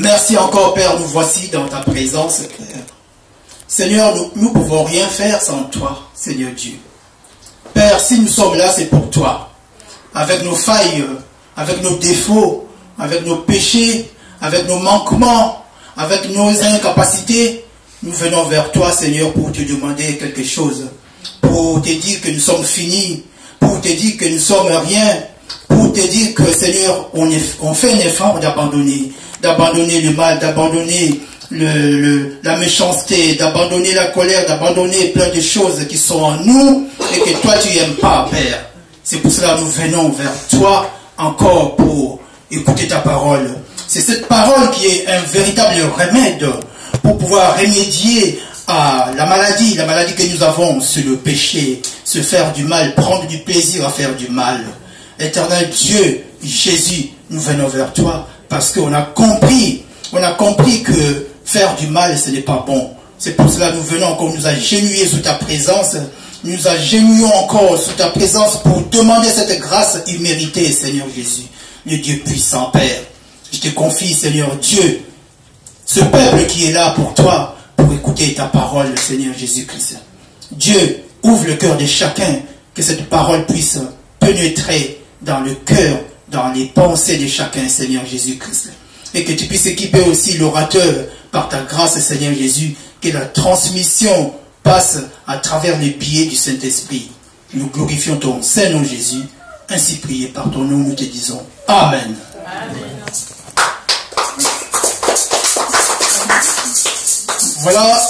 Merci encore, Père, nous voici dans ta présence, Père. Seigneur, nous ne pouvons rien faire sans toi, Seigneur Dieu. Père, si nous sommes là, c'est pour toi. Avec nos failles, avec nos défauts, avec nos péchés, avec nos manquements, avec nos incapacités, nous venons vers toi, Seigneur, pour te demander quelque chose. Pour te dire que nous sommes finis, pour te dire que nous sommes rien, pour te dire que, Seigneur, on fait un effort d'abandonner le mal, d'abandonner la méchanceté, d'abandonner la colère, d'abandonner plein de choses qui sont en nous et que toi tu n'aimes pas, Père. C'est pour cela que nous venons vers toi encore pour écouter ta parole. C'est cette parole qui est un véritable remède pour pouvoir remédier à la maladie que nous avons, c'est le péché, se faire du mal, prendre du plaisir à faire du mal. Éternel Dieu, Jésus, nous venons vers toi parce qu'on a compris que faire du mal, ce n'est pas bon. C'est pour cela que nous venons encore nous agenouiller sous ta présence. Nous agenouillons encore sous ta présence pour demander cette grâce imméritée, Seigneur Jésus, le Dieu puissant, Père. Je te confie, Seigneur Dieu, ce peuple qui est là pour toi, pour écouter ta parole, Seigneur Jésus-Christ. Dieu, ouvre le cœur de chacun, que cette parole puisse pénétrer dans le cœur, dans les pensées de chacun, Seigneur Jésus-Christ. Et que tu puisses équiper aussi l'orateur par ta grâce, Seigneur Jésus, que la transmission passe à travers les biais du Saint-Esprit. Nous glorifions ton Saint-Nom Jésus, ainsi prié par ton nom, nous te disons Amen. Amen. Voilà,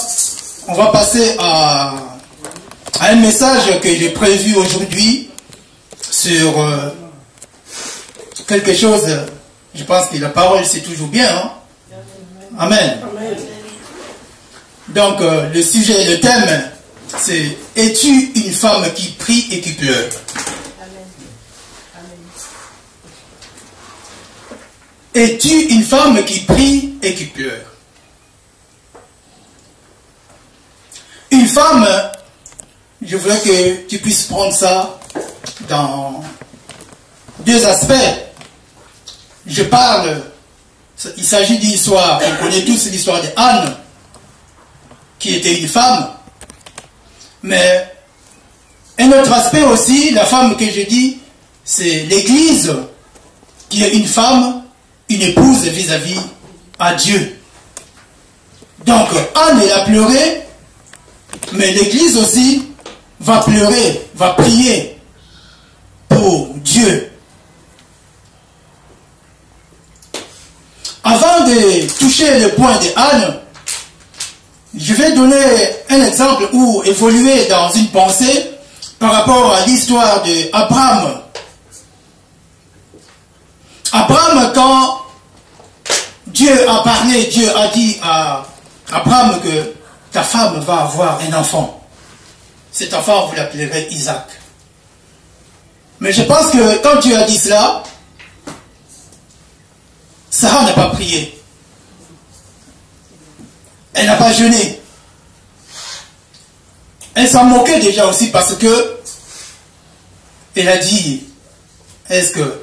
on va passer à un message que j'ai prévu aujourd'hui sur quelque chose. Je pense que la parole c'est toujours bien. Hein? Amen. Amen. Donc le sujet, le thème, c'est « Es-tu une femme qui prie et qui pleure ?» Es-tu une femme qui prie et qui pleure? Une femme, je voudrais que tu puisses prendre ça dans deux aspects. Je parle, il s'agit d'une histoire, on connaît tous l'histoire d'Anne, qui était une femme, mais un autre aspect aussi, la femme que je dis, c'est l'Église, qui est une femme, une épouse vis-à-vis à Dieu. Donc, Anne, elle a pleuré, mais l'Église aussi va pleurer, va prier pour Dieu. Avant de toucher le point de Anne, je vais donner un exemple ou évoluer dans une pensée par rapport à l'histoire d'Abraham. Abraham, quand Dieu a parlé, Dieu a dit à Abraham que ta femme va avoir un enfant. Cet enfant, vous l'appellerez Isaac. Mais je pense que quand Dieu a dit cela, Sarah n'a pas prié. Elle n'a pas jeûné. Elle s'en moquait déjà aussi parce que elle a dit, est-ce que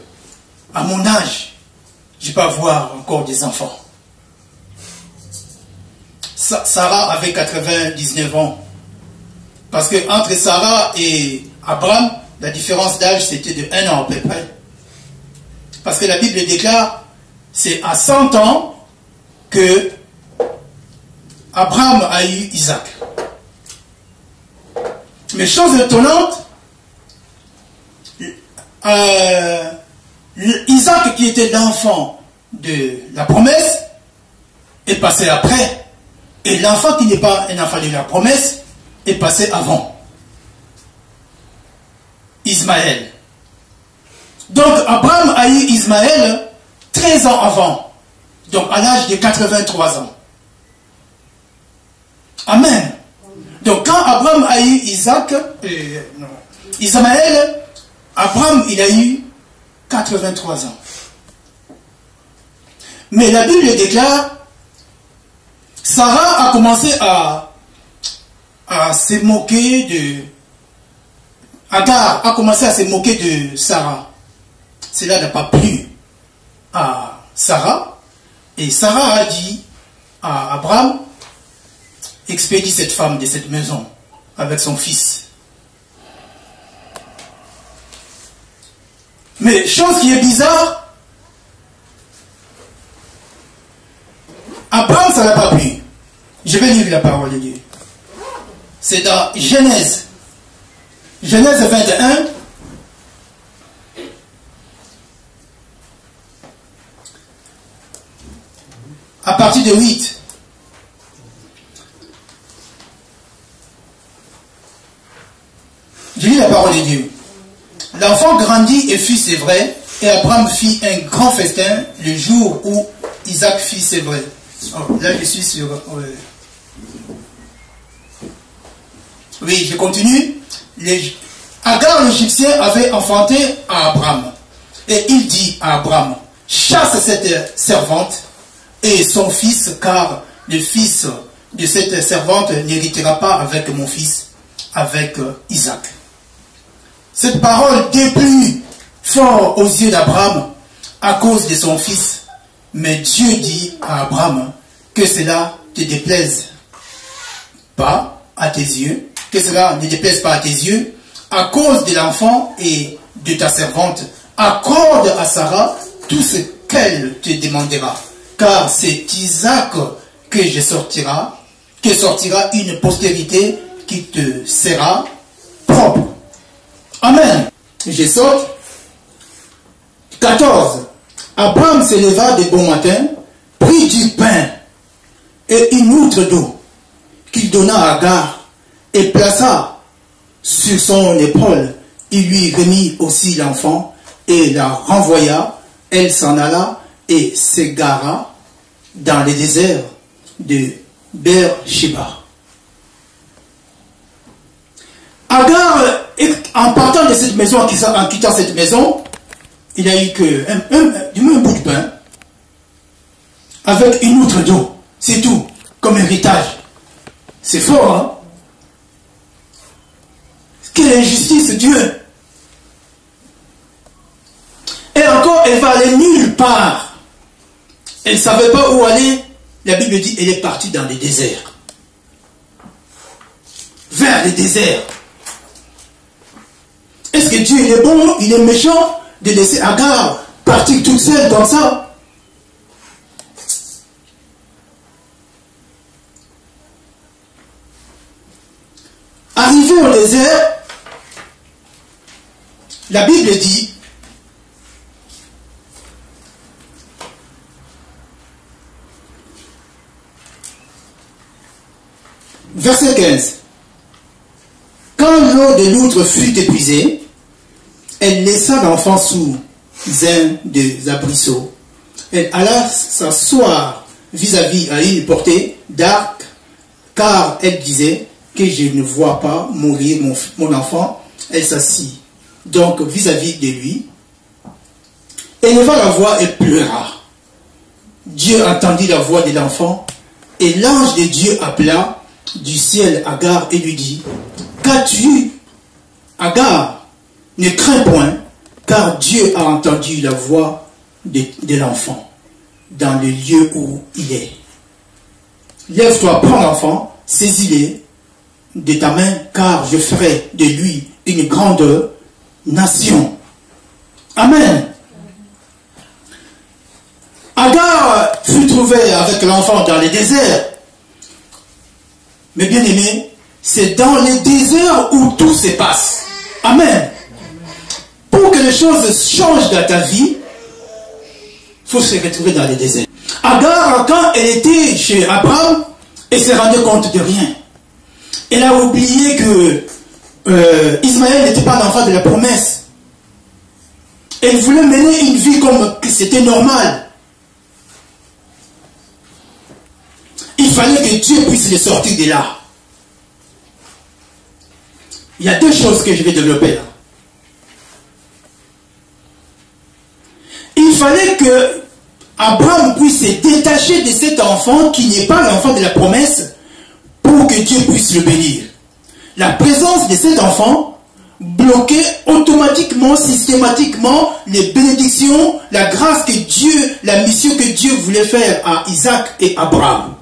à mon âge, je peux avoir encore des enfants? Sarah avait 99 ans. Parce que entre Sarah et Abraham, la différence d'âge c'était de 1 an à peu près. Parce que la Bible déclare, c'est à 100 ans que Abraham a eu Isaac. Mais chose étonnante, Isaac qui était l'enfant de la promesse est passé après. Et l'enfant qui n'est pas un enfant de la promesse est passé avant. Ismaël. Donc Abraham a eu Ismaël 13 ans avant. Donc à l'âge de 83 ans. Amen. Donc quand Abraham a eu Ismaël, Abraham il a eu 83 ans. Mais la Bible déclare, Sarah a commencé à se moquer de... Agar a commencé à se moquer de Sarah. Cela n'a pas plu à Sarah. Et Sarah a dit à Abraham, expédie cette femme de cette maison avec son fils. Mais chose qui est bizarre, Abraham, ça n'a pas plu. Je vais lire la parole de Dieu. C'est dans Genèse. Genèse 21. À partir de 8. Je lis la parole de Dieu. L'enfant grandit et fit ses vrais, et Abraham fit un grand festin le jour où Isaac fit ses vrais. Oh, là, je suis sur... Oui, je continue. Agar l'Égyptien avait enfanté à Abraham. Et il dit à Abraham, chasse cette servante et son fils, car le fils de cette servante n'héritera pas avec mon fils, avec Isaac. Cette parole déplut fort aux yeux d'Abraham à cause de son fils. Mais Dieu dit à Abraham que cela te déplaise pas à tes yeux, que cela ne déplaise pas à tes yeux, à cause de l'enfant et de ta servante. Accorde à Sarah tout ce qu'elle te demandera, car c'est Isaac que sortira une postérité qui te sera propre. Amen. Je saute. 14. Abraham se leva de bon matin, prit du pain et une outre d'eau qu'il donna à Agar et plaça sur son épaule. Il lui remit aussi l'enfant et la renvoya. Elle s'en alla et s'égara dans les déserts de Beersheba. Agar, en partant de cette maison, en quittant cette maison, il a eu que un bout de pain avec une outre d'eau. C'est tout, comme héritage. C'est fort, hein? Quelle injustice, Dieu! Et encore, elle va aller nulle part. Elle ne savait pas où aller. La Bible dit qu'elle est partie dans les déserts. Vers les déserts. Est-ce que Dieu il est bon, il est méchant de laisser Agar partir toute seule comme ça? Arrivé au désert, la Bible dit verset 15. Quand l'eau de l'outre fut épuisée, elle laissa l'enfant sous un des arbrisseaux. Elle alla s'asseoir vis-à-vis à une portée d'arc, car elle disait que je ne vois pas mourir mon enfant. Elle s'assit donc vis-à-vis de lui, éleva la voix et pleura. Dieu entendit la voix de l'enfant, et l'ange de Dieu appela du ciel Agar et lui dit, qu'as-tu, Agar? Ne crains point, car Dieu a entendu la voix de l'enfant dans le lieu où il est. Lève-toi, prends l'enfant, saisis-le de ta main, car je ferai de lui une grande nation. Amen. Agar fut trouvée avec l'enfant dans les déserts. Mais bien aimé, c'est dans les déserts où tout se passe. Amen. Pour que les choses changent dans ta vie, il faut se retrouver dans les déserts. Agar, quand elle était chez Abraham, elle se rendait compte de rien. Elle a oublié que Ismaël n'était pas l'enfant de la promesse. Elle voulait mener une vie comme c'était normal. Il fallait que Dieu puisse les sortir de là. Il y a deux choses que je vais développer là. Il fallait que Abraham puisse se détacher de cet enfant qui n'est pas l'enfant de la promesse pour que Dieu puisse le bénir. La présence de cet enfant bloquer automatiquement, systématiquement les bénédictions, la grâce que Dieu, la mission que Dieu voulait faire à Isaac et Abraham.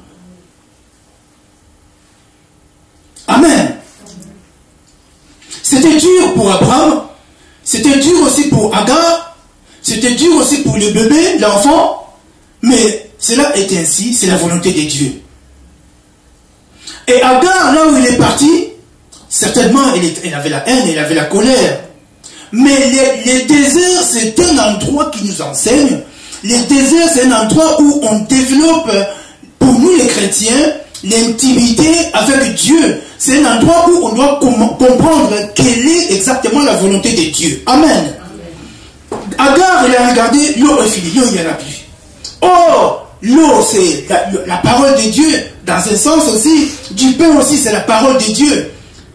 Amen. C'était dur pour Abraham, c'était dur aussi pour Agar, c'était dur aussi pour le bébé, l'enfant, mais cela est ainsi, c'est la volonté de Dieu. Et Agar, là où il est parti, certainement il avait la haine, il avait la colère. Mais les déserts, c'est un endroit qui nous enseigne. Les déserts, c'est un endroit où on développe, pour nous les chrétiens, l'intimité avec Dieu. C'est un endroit où on doit comprendre quelle est exactement la volonté de Dieu. Amen. Agar, il a regardé, l'eau est finie, l'eau il n'y en a plus. Oh, l'eau c'est la parole de Dieu, dans un sens aussi, du pain aussi c'est la parole de Dieu.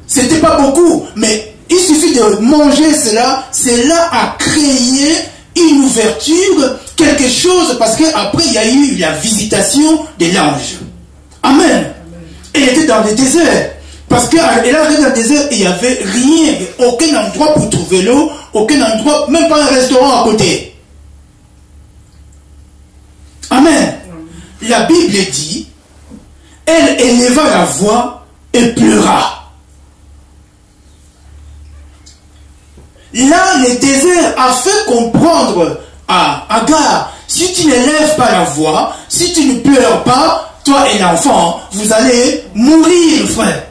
C'était pas beaucoup, mais il suffit de manger cela, cela a créé une ouverture, quelque chose, parce qu'après il y a eu la visitation de l'ange. Amen. Elle était dans le désert. Parce qu'elle arrivait dans le désert et il n'y avait rien, aucun endroit pour trouver l'eau, aucun endroit, même pas un restaurant à côté. Amen. La Bible dit, elle éleva la voix et pleura. Là, le désert a fait comprendre à Agar, si tu n'élèves pas la voix, si tu ne pleures pas, toi et l'enfant, vous allez mourir, frère.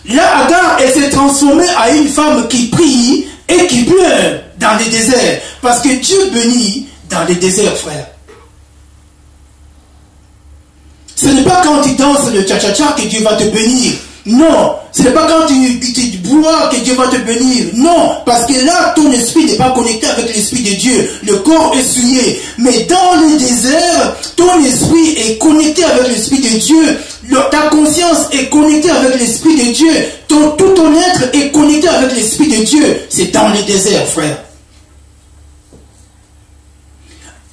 Là, Agar, elle s'est transformée à une femme qui prie et qui pleure dans les déserts. Parce que Dieu bénit dans les déserts, frère. Ce n'est pas quand tu danses le tcha-tcha-tcha que Dieu va te bénir. Non, ce n'est pas quand tu bois que Dieu va te bénir. Non, parce que là, ton esprit n'est pas connecté avec l'esprit de Dieu. Le corps est souillé. Mais dans le désert, ton esprit est connecté avec l'esprit de Dieu. Ta conscience est connectée avec l'esprit de Dieu. Tout ton être est connecté avec l'esprit de Dieu. C'est dans le désert, frère.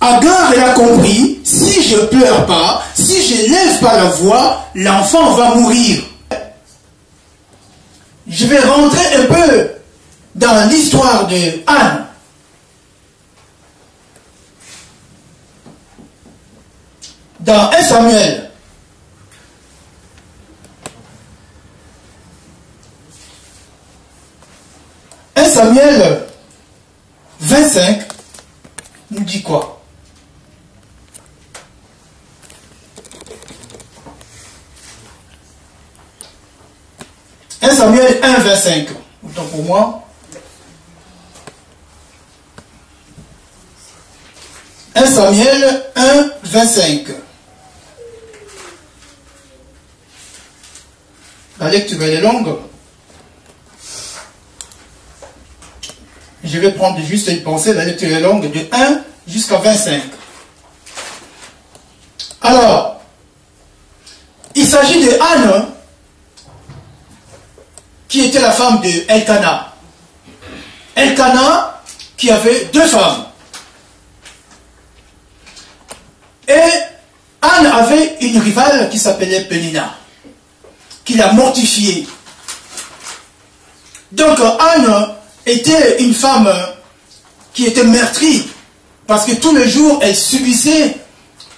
Agar, elle a compris, si je ne pleure pas, si je ne lève pas la voix, l'enfant va mourir. Je vais rentrer un peu dans l'histoire de Anne. Dans 1 Samuel. Samuel 25 nous dit quoi? Samuel 1, 25. Autant pour moi. 1 Samuel 1, 25. La lecture elle est longue. Je vais prendre juste une pensée, la lecture est longue, de 1 jusqu'à 25. Alors, il s'agit de Anne, qui était la femme de Elkana. Elkana, qui avait deux femmes. Et Anne avait une rivale qui s'appelait Pénina, qui l'a mortifiée. Donc Anne était une femme qui était meurtrie, parce que tous les jours elle subissait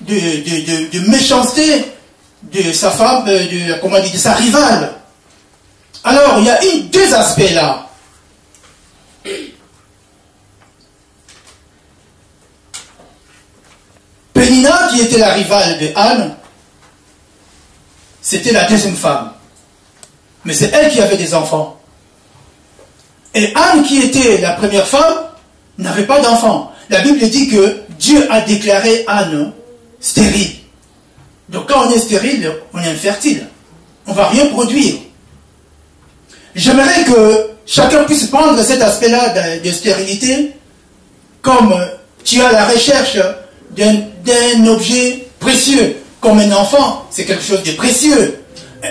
de méchanceté de sa femme, de sa rivale. Alors il y a deux aspects là. Pénina, qui était la rivale de Anne, c'était la deuxième femme. Mais c'est elle qui avait des enfants. Et Anne, qui était la première femme, n'avait pas d'enfants. La Bible dit que Dieu a déclaré Anne stérile. Donc quand on est stérile, on est infertile. On ne va rien produire. J'aimerais que chacun puisse prendre cet aspect-là de stérilité comme tu as la recherche d'un objet précieux. Comme un enfant, c'est quelque chose de précieux.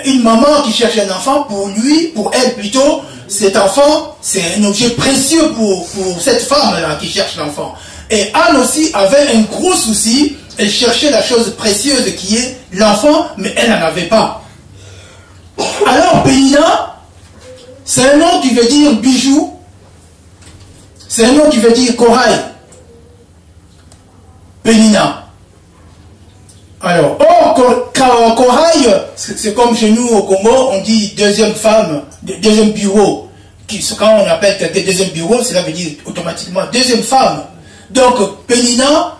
Une maman qui cherche un enfant, pour lui, pour elle plutôt, cet enfant, c'est un objet précieux pour cette femme-là qui cherche l'enfant. Et Anne aussi avait un gros souci, elle cherchait la chose précieuse qui est l'enfant, mais elle n'en avait pas. Alors Pénina C'est un nom qui veut dire bijou. C'est un nom qui veut dire corail. Pénina. Alors, corail, c'est comme chez nous au Congo, on dit deuxième femme, deuxième bureau. Quand on appelle quelqu'un deuxième bureau, cela veut dire automatiquement deuxième femme. Donc, Pénina.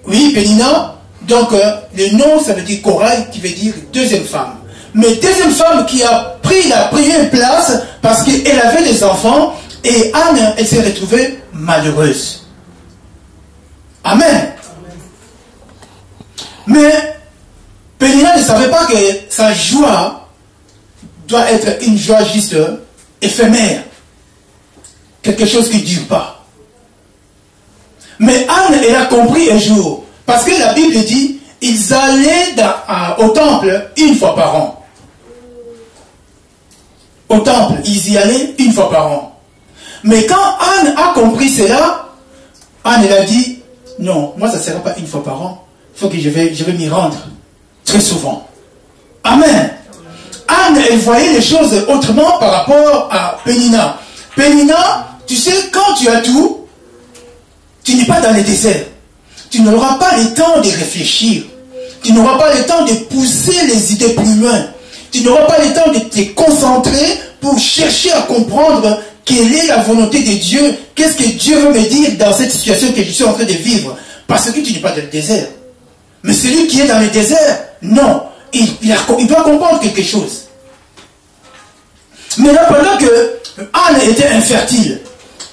Oui, Pénina. Donc, le nom, ça veut dire corail, qui veut dire deuxième femme. Mais deuxième femme qui a pris la première place parce qu'elle avait des enfants et Anne, elle s'est retrouvée malheureuse. Amen. Mais Pénina ne savait pas que sa joie doit être une joie juste éphémère. Quelque chose qui ne dure pas. Mais Anne, elle a compris un jour. Parce que la Bible dit, ils allaient au temple une fois par an. Au temple, ils y allaient une fois par an. Mais quand Anne a compris cela, Anne, elle a dit, non, moi ça ne sera pas une fois par an. Il faut que je vais m'y rendre très souvent. Amen. Anne, elle voyait les choses autrement par rapport à Pénina. Pénina, tu sais, quand tu as tout, tu n'es pas dans le désert. Tu n'auras pas le temps de réfléchir. Tu n'auras pas le temps de pousser les idées plus loin. Tu n'auras pas le temps de te concentrer pour chercher à comprendre quelle est la volonté de Dieu. Qu'est-ce que Dieu veut me dire dans cette situation que je suis en train de vivre. Parce que tu n'es pas dans le désert. Mais celui qui est dans le désert, non. Il doit comprendre quelque chose. Mais là, pendant que Anne était infertile,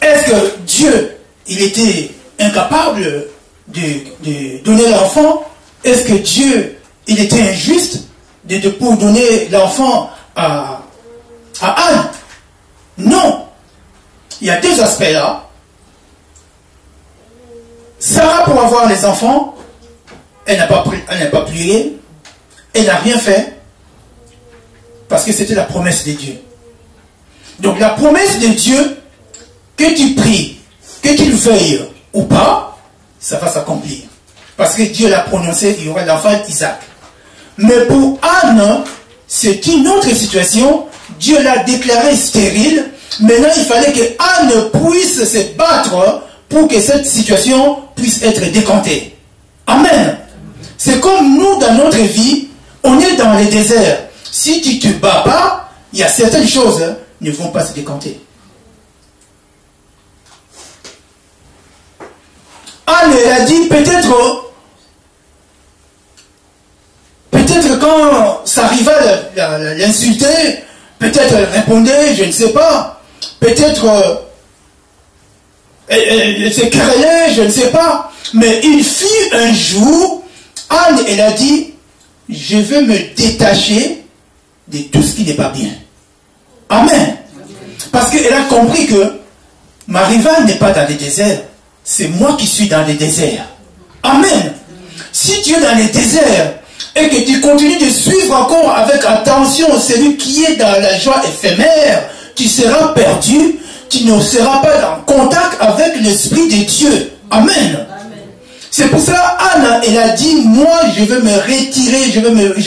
est-ce que Dieu, il était incapable de donner l'enfant? Est-ce que Dieu, il était injuste pour donner l'enfant à Anne? Non. Il y a deux aspects là. Sarah, pour avoir les enfants, elle n'a pas plié, elle n'a rien fait, parce que c'était la promesse de Dieu. Donc la promesse de Dieu, que tu pries, que tu le veuilles ou pas, ça va s'accomplir. Parce que Dieu l'a prononcé, il y aura l'enfant Isaac. Mais pour Anne, c'est une autre situation. Dieu l'a déclaré stérile. Maintenant, il fallait que Anne puisse se battre pour que cette situation puisse être décantée. Amen. C'est comme nous, dans notre vie, on est dans le désert. Si tu ne te bats pas, il y a certaines choses ne vont pas se décanter. Anne, elle a dit, peut-être quand sa rivale l'insultait, peut-être elle répondait, je ne sais pas. Peut-être elle s'est querellée, je ne sais pas. Mais il fut un jour, Anne, elle a dit, je veux me détacher de tout ce qui n'est pas bien. Amen. Parce qu'elle a compris que ma rivale n'est pas dans le désert. C'est moi qui suis dans le désert. Amen. Si tu es dans le désert et que tu continues de suivre encore avec attention celui qui est dans la joie éphémère, tu seras perdu, tu ne seras pas en contact avec l'Esprit de Dieu. Amen. C'est pour cela, Anne, elle a dit, moi, je veux me retirer, je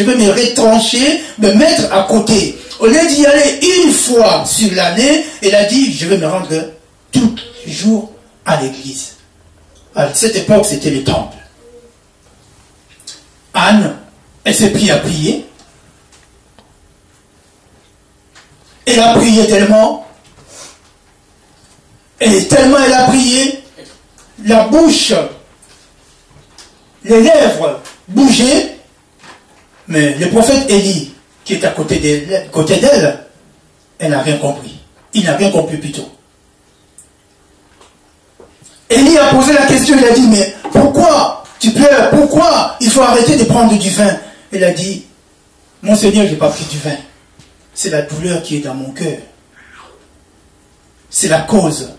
veux me retrancher, me mettre à côté. Au lieu d'y aller une fois sur l'année, elle a dit, je veux me rendre tous les jours à l'église. À cette époque, c'était le temple. Anne, elle s'est prise à prier. Elle a prié tellement. Et tellement elle a prié, la bouche, les lèvres bougeaient. Mais le prophète Élie, qui est à côté d'elle, elle n'a rien compris. Il n'a rien compris plutôt. Élie a posé la question, il a dit, mais pourquoi tu pleures? Pourquoi il faut arrêter de prendre du vin? Elle a dit, mon Seigneur, je n'ai pas pris du vin. C'est la douleur qui est dans mon cœur. C'est la cause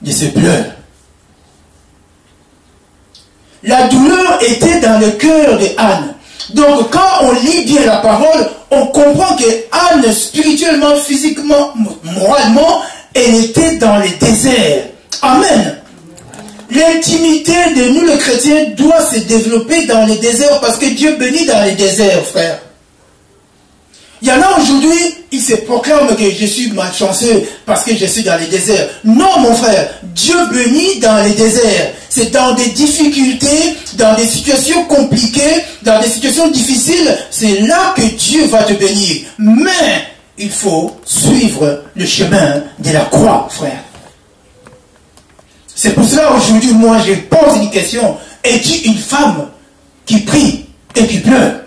de ces pleurs. La douleur était dans le cœur de Anne. Donc quand on lit bien la parole, on comprend que Anne, spirituellement, physiquement, moralement, elle était dans le désert. Amen. L'intimité de nous, les chrétiens, doit se développer dans le désert parce que Dieu bénit dans les déserts, frère. Il y en a aujourd'hui, ils se proclament que je suis malchanceux parce que je suis dans les déserts. Non, mon frère, Dieu bénit dans les déserts. C'est dans des difficultés, dans des situations compliquées, dans des situations difficiles, c'est là que Dieu va te bénir. Mais il faut suivre le chemin de la croix, frère. C'est pour cela aujourd'hui, moi, je pose une question. Es-tu une femme qui prie et qui pleure?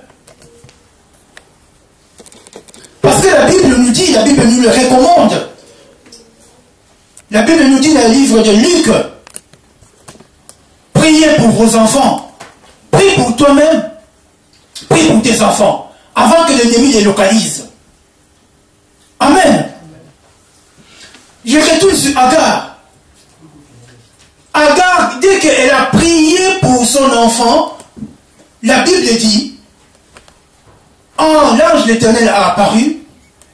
Parce que la Bible nous dit, la Bible nous le recommande. La Bible nous dit dans le livre de Luc, priez pour vos enfants, prie pour toi-même, prie pour tes enfants, avant que l'ennemi les localise. Amen. Je retourne sur Agar. Agar, dès qu'elle a prié pour son enfant, la Bible dit, l'ange de l'Éternel a apparu,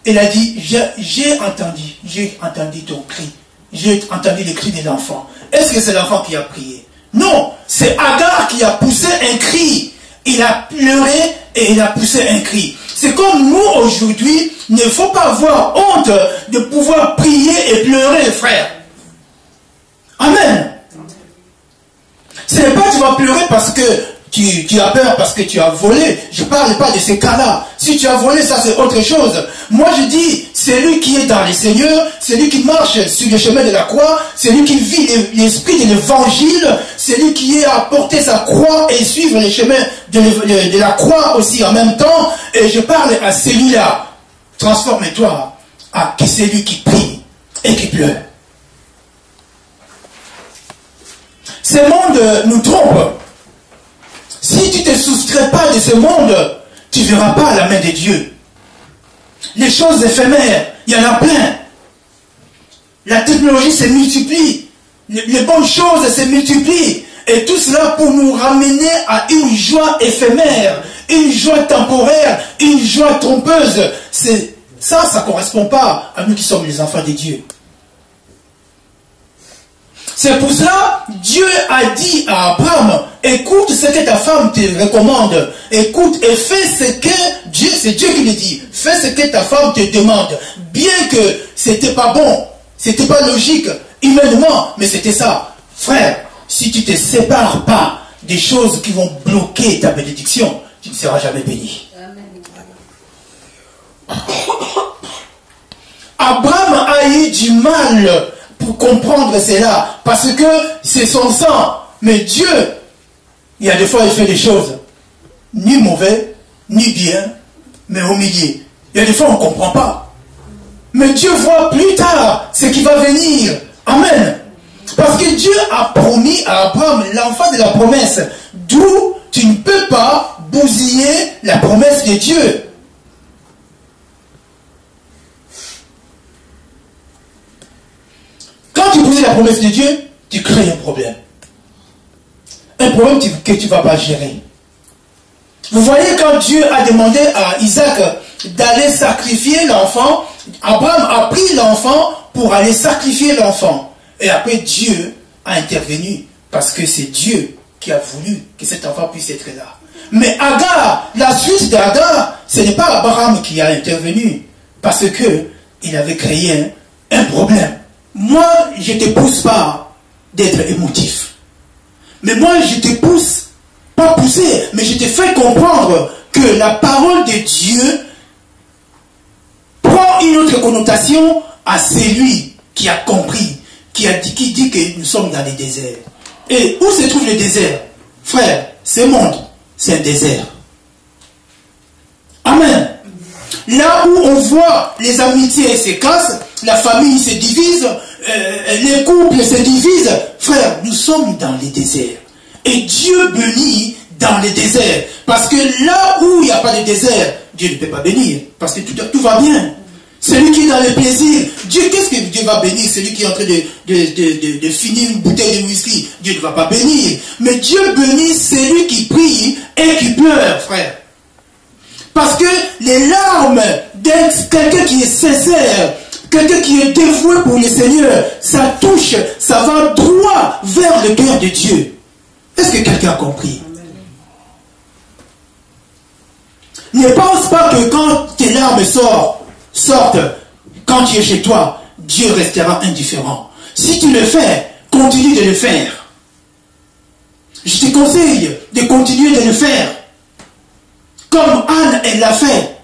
elle a dit, j'ai entendu ton cri, j'ai entendu le cri de l'enfant. Est-ce que c'est l'enfant qui a prié? Non, c'est Agar qui a poussé un cri. Il a pleuré et il a poussé un cri. C'est comme nous aujourd'hui, il ne faut pas avoir honte de pouvoir prier et pleurer, frère. Amen. Ce n'est pas que tu vas pleurer parce que tu as peur, parce que tu as volé. Je ne parle pas de ces cas-là. Si tu as volé, ça c'est autre chose. Moi je dis, celui qui est dans les seigneurs, celui qui marche sur le chemin de la croix, celui qui vit l'esprit de l'évangile, celui qui est à porter sa croix et suivre les chemins de la croix aussi en même temps. Et je parle à celui-là. Transforme-toi à celui qui prie et qui pleure. Ce monde nous trompe. Si tu ne te soustrais pas de ce monde, tu ne verras pas la main de Dieu. Les choses éphémères, il y en a plein. La technologie se multiplie. Les bonnes choses se multiplient. Et tout cela pour nous ramener à une joie éphémère, une joie temporaire, une joie trompeuse. Ça ne correspond pas à nous qui sommes les enfants de Dieu. C'est pour cela, Dieu a dit à Abraham, écoute ce que ta femme te recommande, écoute et fais ce que Dieu, c'est Dieu qui le dit, fais ce que ta femme te demande, bien que c'était pas bon, c'était pas logique, humainement, mais c'était ça. Frère, si tu ne te sépares pas des choses qui vont bloquer ta bénédiction, tu ne seras jamais béni. Abraham a eu du mal pour comprendre cela, parce que c'est son sang. Mais Dieu, il y a des fois il fait des choses ni mauvais, ni bien, mais au milieu. Il y a des fois on ne comprend pas. Mais Dieu voit plus tard ce qui va venir. Amen. Parce que Dieu a promis à Abraham l'enfant de la promesse, d'où tu ne peux pas bousiller la promesse de Dieu. Quand tu bousilles la promesse de Dieu, tu crées un problème. Un problème que tu ne vas pas gérer. Vous voyez, quand Dieu a demandé à Isaac d'aller sacrifier l'enfant, Abraham a pris l'enfant pour aller sacrifier l'enfant. Et après, Dieu a intervenu. Parce que c'est Dieu qui a voulu que cet enfant puisse être là. Mais Agar, la suite d'Agar, ce n'est pas Abraham qui a intervenu. Parce qu'il avait créé un problème. Moi, je ne te pousse pas d'être émotif. Mais moi, je te pousse, pas pousser, mais je te fais comprendre que la parole de Dieu prend une autre connotation à celui qui a compris, qui dit que nous sommes dans les déserts. Et où se trouve le désert? Frère, ce monde, c'est un désert. Amen. Là où on voit les amitiés se cassent, la famille se divise, les couples se divisent. Frère, nous sommes dans les déserts. Et Dieu bénit dans les déserts. Parce que là où il n'y a pas de désert, Dieu ne peut pas bénir. Parce que tout va bien. Celui qui est dans le plaisir, Dieu, qu'est-ce que Dieu va bénir? Celui qui est en train de finir une bouteille de whisky, Dieu ne va pas bénir. Mais Dieu bénit celui qui prie et qui pleure, frère. Parce que les larmes d'un quelqu'un qui est sincère, quelqu'un qui est dévoué pour le Seigneur, ça touche, ça va droit vers le cœur de Dieu. Est-ce que quelqu'un a compris? Ne pense pas que quand tes larmes sortent, quand tu es chez toi, Dieu restera indifférent. Si tu le fais, continue de le faire. Je te conseille de continuer de le faire. Comme Anne, elle l'a fait.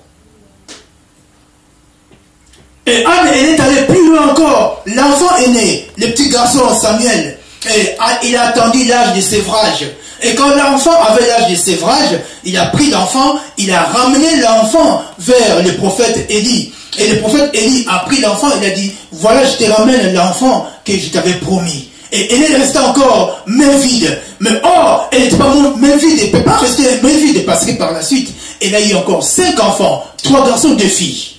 Et Anne, elle est allée plus loin encore. L'enfant est né, le petit garçon Samuel. Et il a attendu l'âge de sévrage. Et quand l'enfant avait l'âge de sévrage, il a pris l'enfant, il a ramené l'enfant vers le prophète Élie. Et le prophète Élie a pris l'enfant, il a dit, voilà, je te ramène l'enfant que je t'avais promis. Et elle est restée encore main vide. Mais or, elle n'était pas main vide, elle ne peut pas rester main vide parce que par la suite, elle a eu encore 5 enfants, 3 garçons, 2 filles.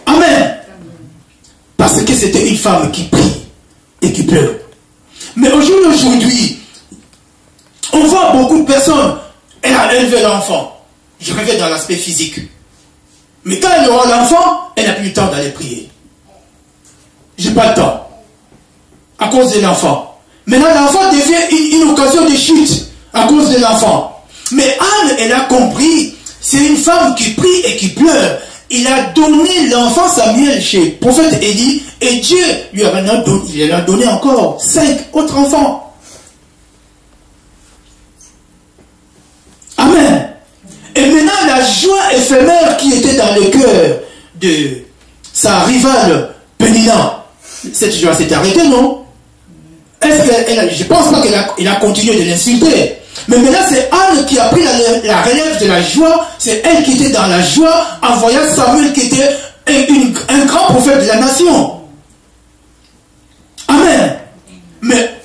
Amen. Parce que c'était une femme qui prie et qui pleure. Mais aujourd'hui, on voit beaucoup de personnes, elle a élevé l'enfant. Je reviens dans l'aspect physique. Mais quand elle aura l'enfant, elle n'a plus le temps d'aller prier. J'ai pas le temps. À cause de l'enfant. Maintenant, l'enfant devient une occasion de chute à cause de l'enfant. Mais Anne, elle a compris, c'est une femme qui prie et qui pleure. Il a donné l'enfant Samuel chez le prophète Élie et Dieu lui a donné encore 5 autres enfants. Amen. Et maintenant, la joie éphémère qui était dans le cœur de sa rivale Pénina, cette joie s'est arrêtée, non? Je ne pense pas qu'elle a continué de l'insulter. Mais maintenant, c'est Anne qui a pris la relève de la joie. C'est elle qui était dans la joie en voyant Samuel qui était un grand prophète de la nation. Amen. Mais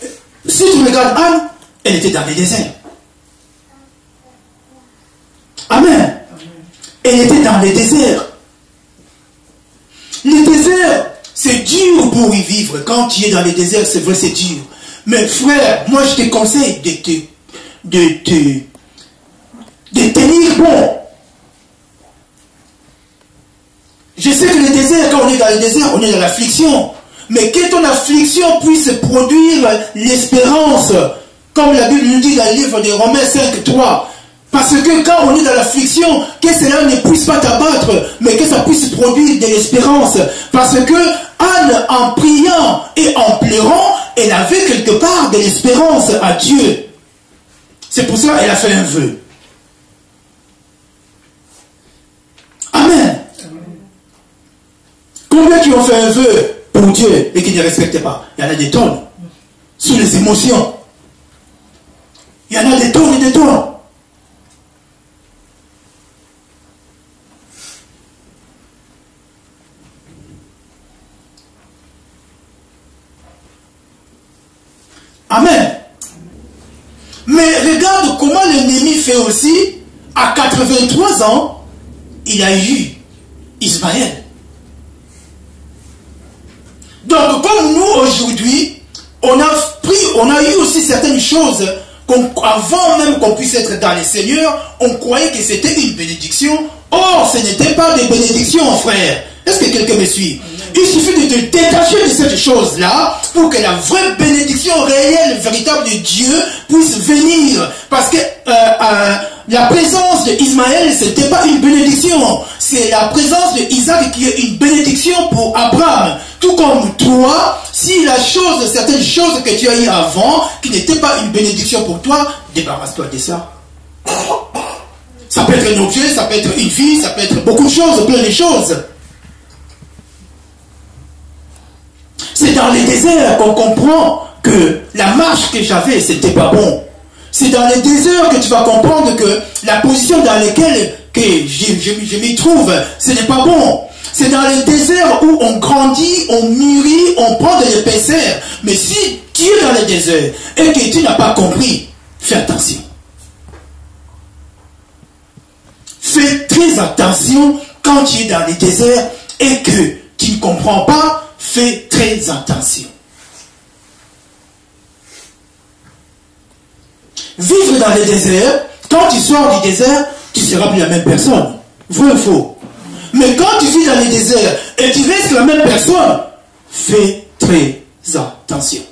si tu regardes Anne, elle était dans le désert. Amen. Elle était dans le désert. Le désert, c'est dur pour y vivre. Quand tu es dans le désert, c'est vrai, c'est dur. Mais frère, moi je te conseille de tenir bon. Je sais que le désert, quand on est dans le désert, on est dans l'affliction. Mais que ton affliction puisse produire l'espérance. Comme la Bible nous dit dans le livre de Romains 5:3. Parce que quand on est dans l'affliction, que cela ne puisse pas t'abattre, mais que ça puisse produire de l'espérance. Parce que Anne, en priant et en pleurant, elle avait quelque part de l'espérance à Dieu. C'est pour ça qu'elle a fait un vœu. Amen. Combien qui ont fait un vœu pour Dieu et qui ne respectent pas? Il y en a des tonnes. Sous les émotions. Il y en a des tonnes et des tonnes. Amen. Mais regarde comment l'ennemi fait aussi. À 83 ans, il a eu Ismaël. Donc comme nous aujourd'hui, on a eu aussi certaines choses avant même qu'on puisse être dans le Seigneur, on croyait que c'était une bénédiction. Or, ce n'était pas des bénédictions, frère. Est-ce que quelqu'un me suit? Il suffit de te détacher de cette chose-là pour que la vraie bénédiction réelle, véritable de Dieu puisse venir. Parce que la présence d'Ismaël, ce n'était pas une bénédiction. C'est la présence d'Isaac qui est une bénédiction pour Abraham. Tout comme toi, si certaines choses que tu as eues avant, qui n'étaient pas une bénédiction pour toi, débarrasse-toi de ça. Ça peut être un objet, ça peut être une fille, ça peut être beaucoup de choses, plein de choses. C'est dans les déserts qu'on comprend que la marche que j'avais, c'était pas bon. C'est dans les déserts que tu vas comprendre que la position dans laquelle je m'y trouve, ce n'est pas bon. C'est dans les déserts où on grandit, on mûrit, on prend de l'épaisseur. Mais si tu es dans les déserts et que tu n'as pas compris, fais attention. Fais très attention quand tu es dans les déserts et que tu ne comprends pas. Fais très attention. Vivre dans le désert, quand tu sors du désert, tu ne seras plus la même personne. Vrai ou faux? Mais quand tu vis dans le désert et tu restes la même personne, fais très attention.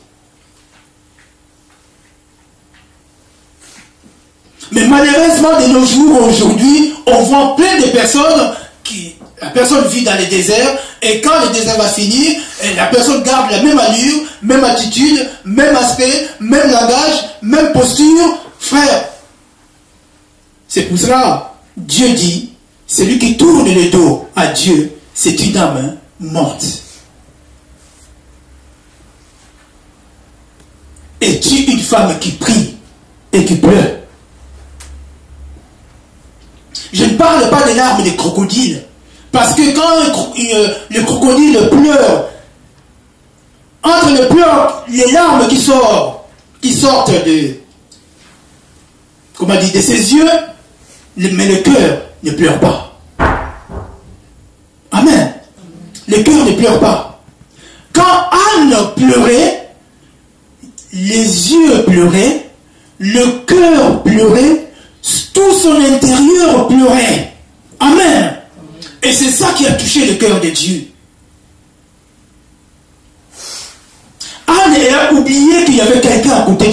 Mais malheureusement, de nos jours, aujourd'hui, on voit plein de personnes qui... La personne vit dans le désert, et quand le désert va finir, la personne garde la même allure, même attitude, même aspect, même langage, même posture. Frère, c'est pour cela, Dieu dit, celui qui tourne le dos à Dieu, c'est une âme morte. Es-tu une femme qui prie et qui pleure? Je ne parle pas des larmes des crocodiles. Parce que quand le crocodile pleure, entre le pleurs, les larmes qui sortent de, comment dire, de ses yeux, mais le cœur ne pleure pas. Amen. Le cœur ne pleure pas. Quand Anne pleurait, les yeux pleuraient, le cœur pleurait, tout son intérieur pleurait. Amen. Et c'est ça qui a touché le cœur de Dieu. Anne, elle a oublié qu'il y avait quelqu'un à côté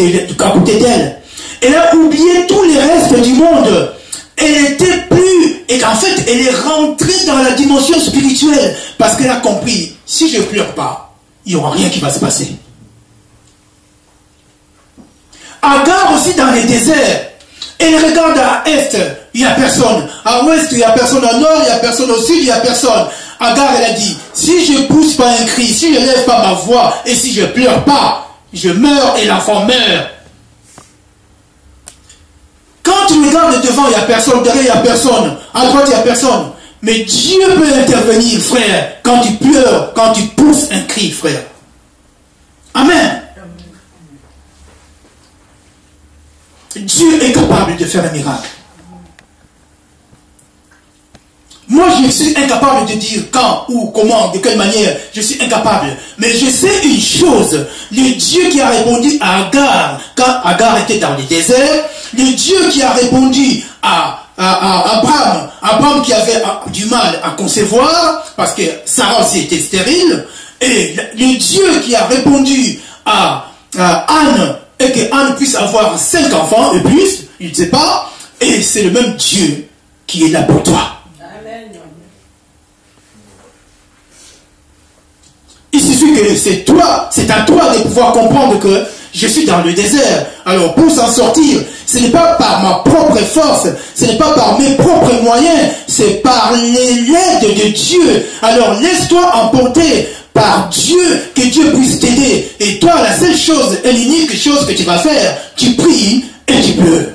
d'elle. Elle a oublié tous les restes du monde. Elle était plus... Et qu'en fait, elle est rentrée dans la dimension spirituelle. Parce qu'elle a compris, si je ne pleure pas, il n'y aura rien qui va se passer. Agar aussi dans les déserts. Elle regarde à l'est, il n'y a personne. À l'ouest, il n'y a personne. À nord, il n'y a personne. Au sud, il n'y a personne. Agar, elle a dit, si je ne pousse pas un cri, si je ne lève pas ma voix, et si je ne pleure pas, je meurs et l'enfant meurt. Quand tu regardes devant, il n'y a personne. Derrière, il n'y a personne. À droite, il n'y a personne. Mais Dieu peut intervenir, frère, quand tu pleures, quand tu pousses un cri, frère. Amen. Dieu est capable de faire un miracle. Moi, je suis incapable de dire quand, où, comment, de quelle manière. Je suis incapable. Mais je sais une chose. Le Dieu qui a répondu à Agar, quand Agar était dans le désert, le Dieu qui a répondu à Abraham qui avait du mal à concevoir, parce que Sarah aussi était stérile, et le Dieu qui a répondu à Anne, et que Anne puisse avoir 5 enfants et plus, il ne sait pas, et c'est le même Dieu qui est là pour toi. Amen. Il suffit que c'est toi, c'est à toi de pouvoir comprendre que je suis dans le désert. Alors pour s'en sortir, ce n'est pas par ma propre force, ce n'est pas par mes propres moyens, c'est par l'aide de Dieu. Alors laisse-toi emporter par Dieu, que Dieu puisse t'aider. Et toi, la seule chose et l'unique chose que tu vas faire, tu pries et tu pleures.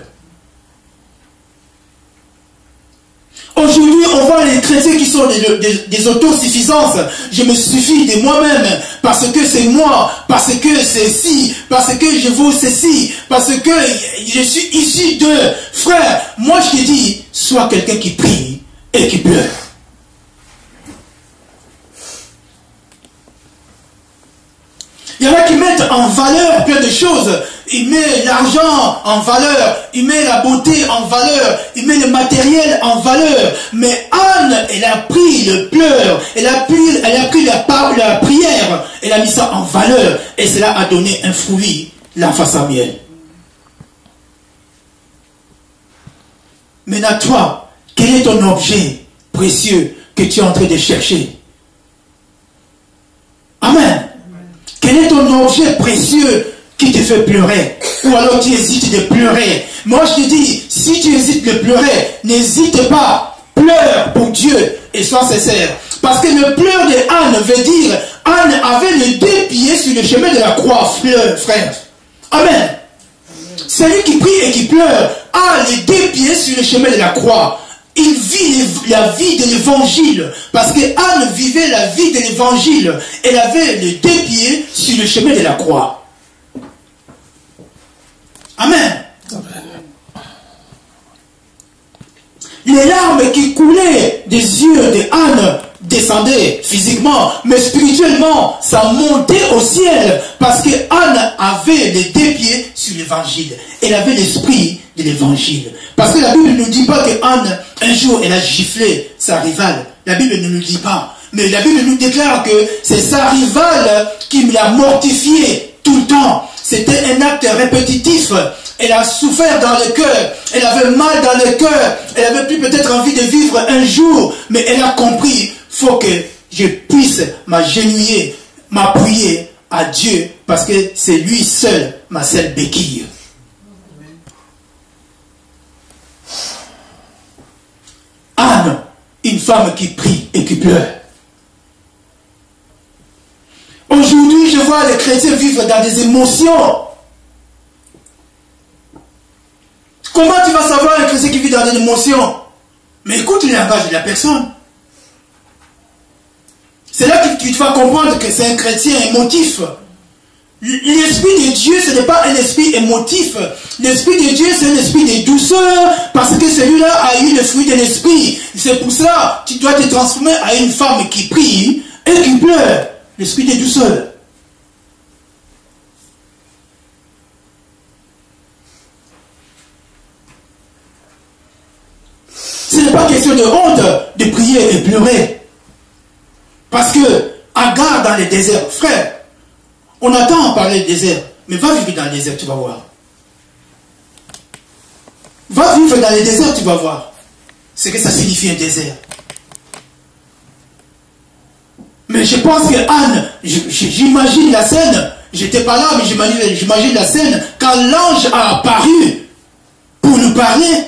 Aujourd'hui, on voit les chrétiens qui sont des autosuffisances. Je me suffis de moi-même parce que c'est moi, parce que c'est ci, parce que je vaux ceci, parce que je suis issu de frère. Moi, je te dis, sois quelqu'un qui prie et qui pleure. Il y en a qui mettent en valeur plein de choses. Il met l'argent en valeur, il met la beauté en valeur, il met le matériel en valeur. Mais Anne, elle a pris le pleur, elle a pris la prière, elle a mis ça en valeur. Et cela a donné un fruit, l'enfant Samuel. Maintenant toi, quel est ton objet précieux que tu es en train de chercher? Amen. Quel est ton objet précieux qui te fait pleurer? Ou alors tu hésites de pleurer? Moi je te dis, si tu hésites de pleurer, n'hésite pas. Pleure pour Dieu et sois sincère. Parce que le pleur de Anne veut dire, Anne avait les 2 pieds sur le chemin de la croix, frère. Amen. Celui qui prie et qui pleure a les 2 pieds sur le chemin de la croix. Il vit la vie de l'évangile. Parce que Anne vivait la vie de l'évangile. Elle avait les 2 pieds sur le chemin de la croix. Amen. Les larmes qui coulaient des yeux de Anne descendaient physiquement, mais spirituellement, ça montait au ciel. Parce que Anne avait les 2 pieds sur l'évangile. Elle avait l'esprit de l'évangile. Parce que la Bible ne nous dit pas que Anne, un jour, elle a giflé sa rivale. La Bible ne nous dit pas. Mais la Bible nous déclare que c'est sa rivale qui l'a mortifié tout le temps. C'était un acte répétitif. Elle a souffert dans le cœur. Elle avait mal dans le cœur. Elle avait plus peut-être envie de vivre un jour. Mais elle a compris, il faut que je puisse m'agenouiller, m'appuyer à Dieu. Parce que c'est lui seul, ma seule béquille. Anne, une femme qui prie et qui pleure. Aujourd'hui, je vois les chrétiens vivre dans des émotions. Comment tu vas savoir un chrétien qui vit dans des émotions? Mais écoute le langage de la personne. C'est là que tu vas comprendre que c'est un chrétien émotif. L'esprit de Dieu, ce n'est pas un esprit émotif. L'esprit de Dieu, c'est un esprit de douceur, parce que celui-là a eu le fruit de l'esprit. C'est pour ça que tu dois te transformer à une femme qui prie et qui pleure. L'esprit de douceur. Ce n'est pas question de honte de prier et pleurer. Parce que Agar dans le désert, frère, on attend parler du désert, mais va vivre dans le désert, tu vas voir. Va vivre dans le désert, tu vas voir ce que ça signifie un désert. Mais je pense que Anne, j'imagine la scène, j'étais pas là, mais j'imagine la scène, quand l'ange a apparu pour nous parler,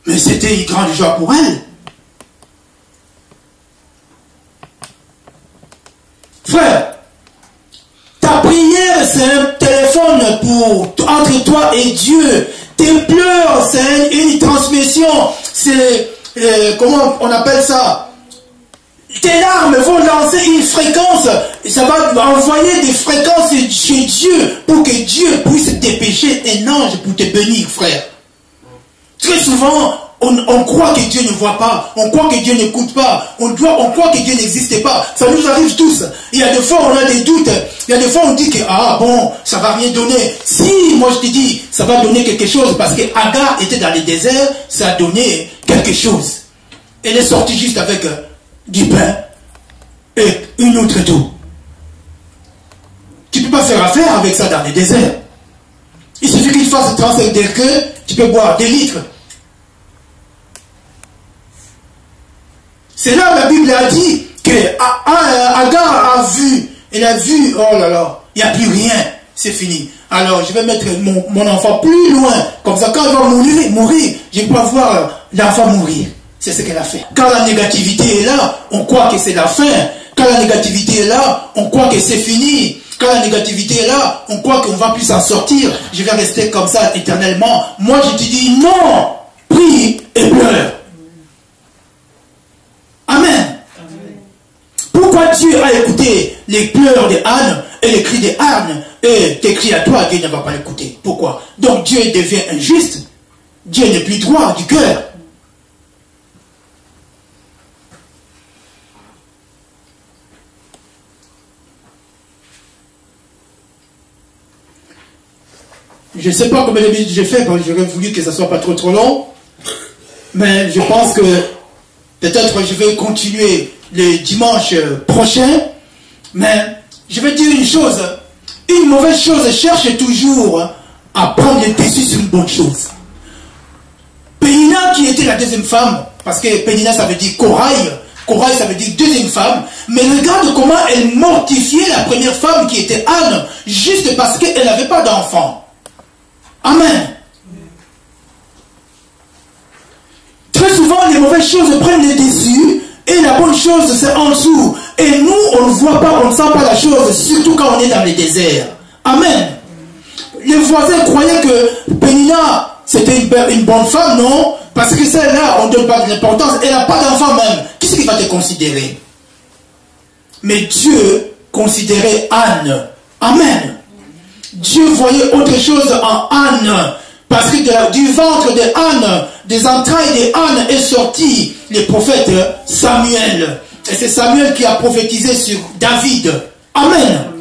mais c'était une grande joie pour elle. Frère, ta prière, c'est un téléphone entre toi et Dieu. Tes pleurs, c'est une transmission. C'est, comment on appelle ça? Tes larmes vont lancer une fréquence. Ça va envoyer des fréquences chez Dieu pour que Dieu puisse dépêcher un ange pour te bénir, frère. Très souvent, on croit que Dieu ne voit pas, on croit que Dieu n'écoute pas, on croit que Dieu n'existe pas. Ça nous arrive tous. Il y a des fois on a des doutes, il y a des fois on dit que ah bon, ça va rien donner. Si, moi je te dis, ça va donner quelque chose parce que Agar était dans le désert, ça a donné quelque chose. Elle est sortie juste avec du pain et une autre d'eau. Tu ne peux pas faire affaire avec ça dans le désert. Il suffit qu'il fasse 35 degrés, tu peux boire des litres. C'est là la Bible a dit que Agar a vu, elle a vu, oh là là, il n'y a plus rien, c'est fini. Alors je vais mettre mon enfant plus loin, comme ça quand il va mourir, je ne peux pas voir l'enfant mourir. C'est ce qu'elle a fait. Quand la négativité est là, on croit que c'est la fin. Quand la négativité est là, on croit que c'est fini. Quand la négativité est là, on croit qu'on ne va plus s'en sortir. Je vais rester comme ça éternellement. Moi je te dis non, prie et pleure. Amen. Pourquoi Dieu a écouté les pleurs de Anne et les cris de Anne et tes cris à toi, Dieu ne va pas l'écouter? Pourquoi? Donc Dieu devient injuste. Dieu n'est plus droit du cœur. Je ne sais pas combien de minutes j'ai fait, parce que j'aurais voulu que ça ne soit pas trop long. Mais je pense que peut-être je vais continuer le dimanche prochain. Mais je vais dire une chose. Une mauvaise chose cherche toujours à prendre le dessus sur une bonne chose. Pénina qui était la deuxième femme, parce que Pénina ça veut dire corail. Corail ça veut dire deuxième femme. Mais regarde comment elle mortifiait la première femme qui était Anne, juste parce qu'elle n'avait pas d'enfant. Amen. Très souvent, les mauvaises choses prennent le dessus et la bonne chose, c'est en dessous. Et nous, on ne voit pas, on ne sent pas la chose, surtout quand on est dans le désert. Amen. Les voisins croyaient que Pénina, c'était une bonne femme, non? Parce que celle-là, on ne donne pas de l'importance. Elle n'a pas d'enfant même. Qu'est-ce qu'il va te considérer? Mais Dieu considérait Anne. Amen. Dieu voyait autre chose en Anne. Parce que du ventre de Anne, des entrailles de Anne est sorti le prophète Samuel. Et c'est Samuel qui a prophétisé sur David. Amen.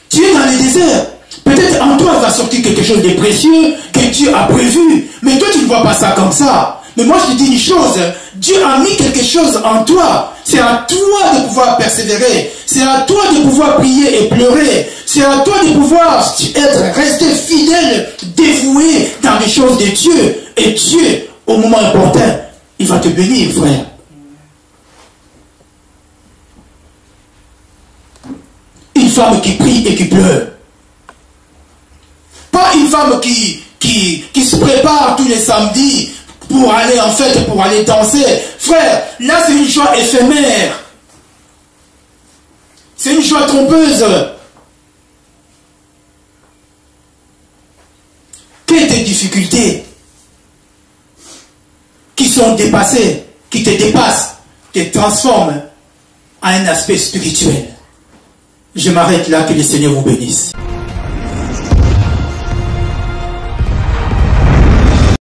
Tu es dans le désert. Peut-être en toi va sortir quelque chose de précieux que Dieu a prévu. Mais toi tu ne vois pas ça comme ça. Mais moi je te dis une chose. Dieu a mis quelque chose en toi. C'est à toi de pouvoir pouvoir persévérer. C'est à toi de pouvoir prier et pleurer. C'est à toi de pouvoir rester fidèle, dévoué dans les choses de Dieu. Et Dieu, au moment important, il va te bénir, frère. Une femme qui prie et qui pleure. Pas une femme qui se prépare tous les samedis pour aller en fête, pour aller danser. Frère, là c'est une joie éphémère. C'est une joie trompeuse. Quelles tes difficultés qui sont dépassées, qui te dépassent, te transforment en un aspect spirituel. Je m'arrête là, que le Seigneur vous bénisse.